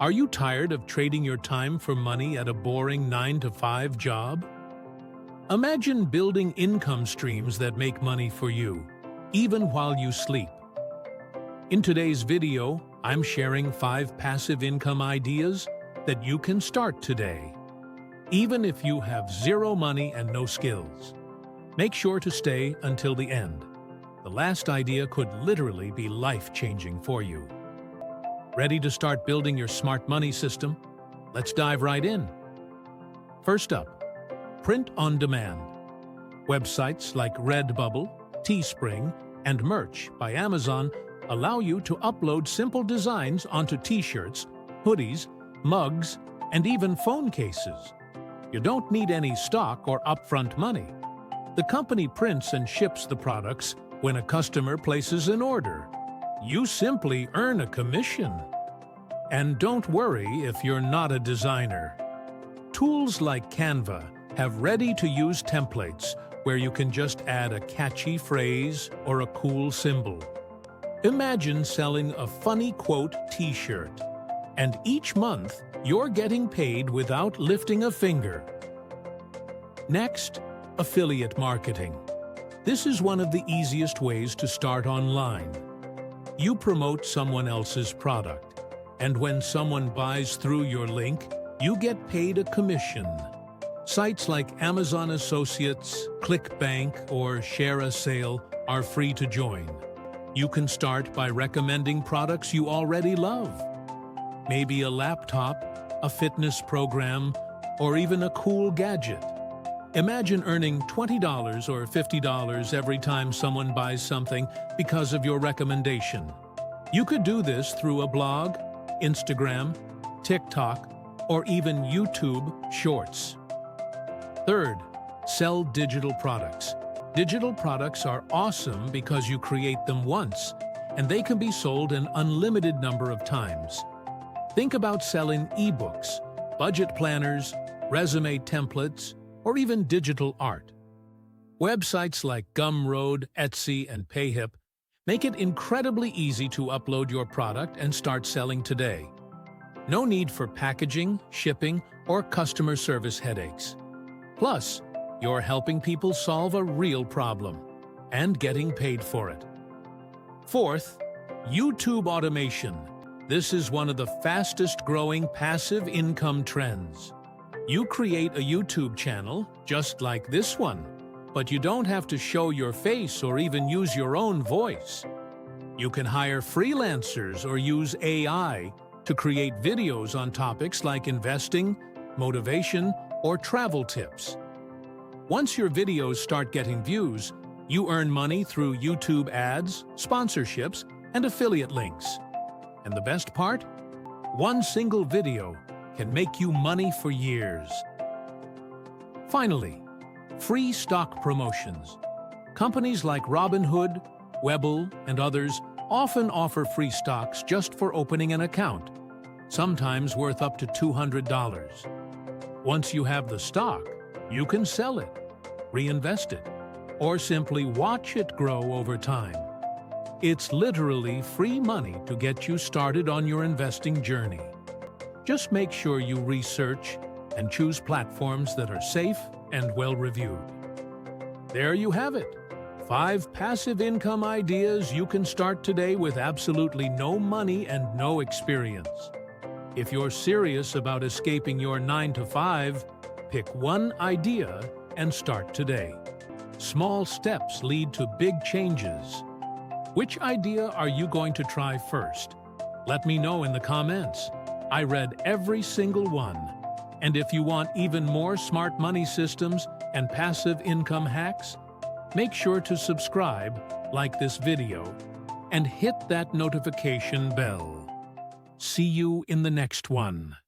Are you tired of trading your time for money at a boring 9-to-5 job? Imagine building income streams that make money for you, even while you sleep. In today's video, I'm sharing 5 passive income ideas that you can start today, even if you have zero money and no skills. Make sure to stay until the end. The last idea could literally be life-changing for you. Ready to start building your smart money system? Let's dive right in. First up, print on demand. Websites like Redbubble, Teespring, and Merch by Amazon allow you to upload simple designs onto t-shirts, hoodies, mugs, and even phone cases. You don't need any stock or upfront money. The company prints and ships the products when a customer places an order. You simply earn a commission. And don't worry if you're not a designer. Tools like Canva have ready-to-use templates where you can just add a catchy phrase or a cool symbol. Imagine selling a funny quote t-shirt, and each month you're getting paid without lifting a finger. Next, affiliate marketing. This is one of the easiest ways to start online. You promote someone else's product, and when someone buys through your link, you get paid a commission. Sites like Amazon Associates, ClickBank, or Share a Sale are free to join. You can start by recommending products you already love. Maybe a laptop, a fitness program, or even a cool gadget. Imagine earning $20 or $50 every time someone buys something because of your recommendation. You could do this through a blog, Instagram, TikTok, or even YouTube Shorts. Third, sell digital products. Digital products are awesome because you create them once, and they can be sold an unlimited number of times. Think about selling ebooks, budget planners, resume templates, or even digital art. Websites like Gumroad, Etsy, and Payhip make it incredibly easy to upload your product and start selling today. No need for packaging, shipping, or customer service headaches. Plus, you're helping people solve a real problem and getting paid for it. Fourth, YouTube automation. This is one of the fastest-growing passive income trends. You create a YouTube channel just like this one, but you don't have to show your face or even use your own voice. You can hire freelancers or use AI to create videos on topics like investing, motivation, or travel tips. Once your videos start getting views, you earn money through YouTube ads, sponsorships, and affiliate links. And the best part? One single video can make you money for years. Finally, free stock promotions. Companies like Robinhood, Webull, and others often offer free stocks just for opening an account, sometimes worth up to $200. Once you have the stock, you can sell it, reinvest it, or simply watch it grow over time. It's literally free money to get you started on your investing journey. Just make sure you research and choose platforms that are safe and well-reviewed. There you have it. 5 passive income ideas you can start today with absolutely no money and no experience. If you're serious about escaping your 9-to-5, pick one idea and start today. Small steps lead to big changes. Which idea are you going to try first? Let me know in the comments. I read every single one. And if you want even more smart money systems and passive income hacks, make sure to subscribe, like this video, and hit that notification bell. See you in the next one.